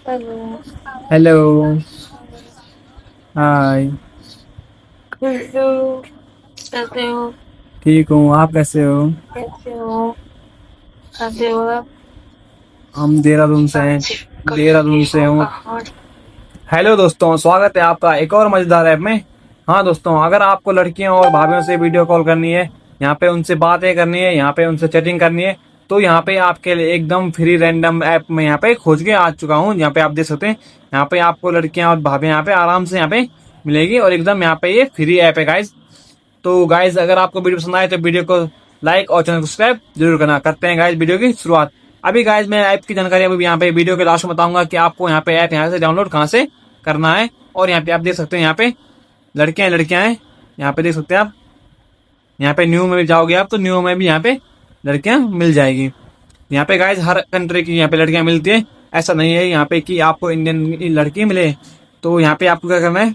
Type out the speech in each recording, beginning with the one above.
Hello. Hello. हाय। कैसे हो? कैसे हो? ठीक हूँ, आप कैसे हो? कैसे हो? कैसे हो आप? हम देहरादून से हैं। बातचीत देहरादून करेंगे से हूँ। कहाँ? हेलो दोस्तों, स्वागत है आपका एक और मजेदार ऐप में। हाँ दोस्तों, अगर आपको लड़कियों और भाभीयों से वीडियो कॉल करनी है, यहाँ पे उनसे बातें करनी है, यहाँ पे उनसे चैटिंग करनी है, तो यहाँ पे आपके लिए एकदम फ्री रैंडम ऐप में यहाँ पे खोज के आ चुका हूँ। यहाँ पे आप देख सकते हैं, यहाँ पे आपको लड़कियां और भाभी यहाँ पे आराम से यहाँ पे मिलेगी और एकदम यहाँ पे ये फ्री ऐप है गाइज। तो गाइज अगर आपको वीडियो पसंद आए तो वीडियो को लाइक और चैनल को सब्सक्राइब जरूर करना। करते हैं गाइज वीडियो की शुरुआत। अभी गाइज मैं ऐप की जानकारी अभी यहाँ पे वीडियो के लास्ट में बताऊंगा कि आपको यहाँ पे ऐप यहाँ से डाउनलोड कहाँ से करना है। और यहाँ पे आप देख सकते हैं, यहाँ पे लड़कियां लड़कियां हैं, यहाँ पे देख सकते हैं आप। यहाँ पे न्यू में भी जाओगे आप तो न्यू में भी यहाँ पे लड़कियां मिल जाएगी। यहाँ पे गाइज हर कंट्री की यहाँ पे लड़कियां मिलती है। ऐसा नहीं है यहाँ पे कि आपको इंडियन लड़की मिले। तो यहाँ पे आपको क्या करना है,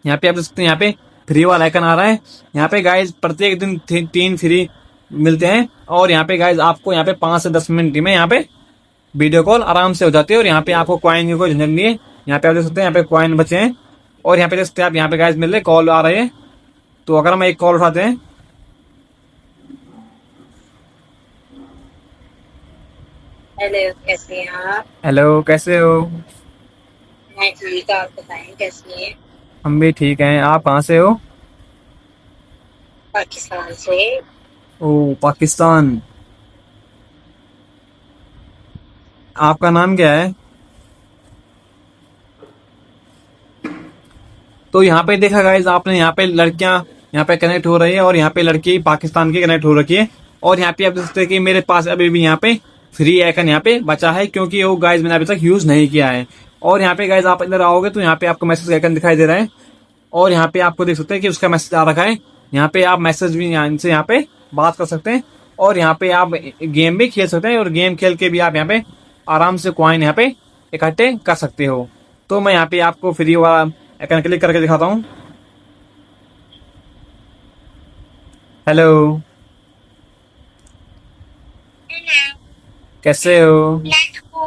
यहाँ पे आप देख सकते हैं, यहाँ पे फ्री वाला आइकन आ रहा है। यहाँ पे गाइज प्रत्येक दिन 3 फ्री मिलते हैं। और यहाँ पे गाइज आपको यहाँ पे 5 से 10 मिनट में यहाँ पे वीडियो कॉल आराम से हो जाती है। और यहाँ पे आपको कॉइन की कोई झंझट नहीं है। यहाँ पे आप देख सकते हैं, यहाँ पे कॉइन बचे हैं। और यहाँ पे देख सकते हैं आप, यहाँ पे गाइज मिल रहे कॉल आ रहे हैं। तो अगर हम एक कॉल उठाते हैं। हेलो, कैसे हैं आप? हेलो, कैसे हो? मैं ठीक, आप बताएं कैसी हैं? हम भी ठीक हैं। आप कहाँ से हो? पाकिस्तान से। ओ, पाकिस्तान। आपका नाम क्या है? तो यहाँ पे देखा गाइज आपने, यहाँ पे लड़कियां यहाँ पे कनेक्ट हो रही है और यहाँ पे लड़की पाकिस्तान की कनेक्ट हो रखी है। और यहाँ पे आप देख सकते हैं कि मेरे पास अभी भी यहाँ पे फ्री आइकन यहाँ पे बचा है, क्योंकि वो गाइज मैंने अभी तक यूज नहीं किया है। और यहाँ पे गाइज आप इधर आओगे तो यहाँ पे आपको मैसेज आइकन दिखाई दे रहा है। और यहाँ पे आपको देख सकते हैं कि उसका मैसेज आ रखा है। यहाँ पे आप मैसेज भी यहाँ पे बात कर सकते हैं। और यहाँ पे आप गेम भी खेल सकते हैं और गेम खेल के भी आप यहाँ पे आराम से कॉइन यहाँ पे इकट्ठे कर सकते हो। तो मैं यहाँ पे आपको फ्री वाला आइकन क्लिक करके दिखाता हूँ। Hello, hello. कैसे हो? Let's go.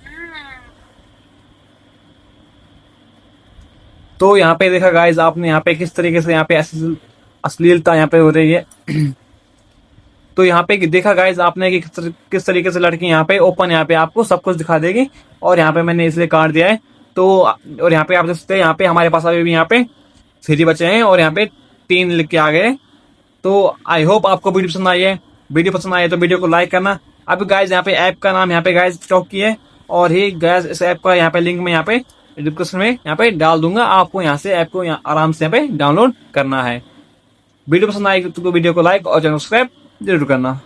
हाँ। तो यहाँ पे देखा गाइज आपने, यहाँ पे किस तरीके से यहाँ पे अश्लीलता यहाँ पे हो रही है। तो यहाँ पे देखा गाइज आपने कि किस तरीके से लड़की यहाँ पे ओपन यहाँ पे आपको सब कुछ दिखा देगी। और यहाँ पे मैंने इसलिए काट दिया है। तो और यहाँ पे आप देख सकते हैं, यहाँ पे हमारे पास अभी भी यहाँ पे फ्री बचे हैं और यहाँ पे 3 लिख के आ गए। तो आई होप आपको वीडियो पसंद आई है। वीडियो पसंद आई है तो वीडियो को लाइक करना। अब गाइज यहाँ पे ऐप का नाम यहाँ पे गाइज चौकी है। और ही गाइज इस ऐप का यहाँ पे लिंक में यहाँ पे डिस्क्रिप्शन में यहाँ पे डाल दूंगा। आपको यहाँ से ऐप को यहाँ आराम से यहाँ पे डाउनलोड करना है। वीडियो पसंद आएगी तो वीडियो को लाइक और चैनल सब्सक्राइब जरूर करना।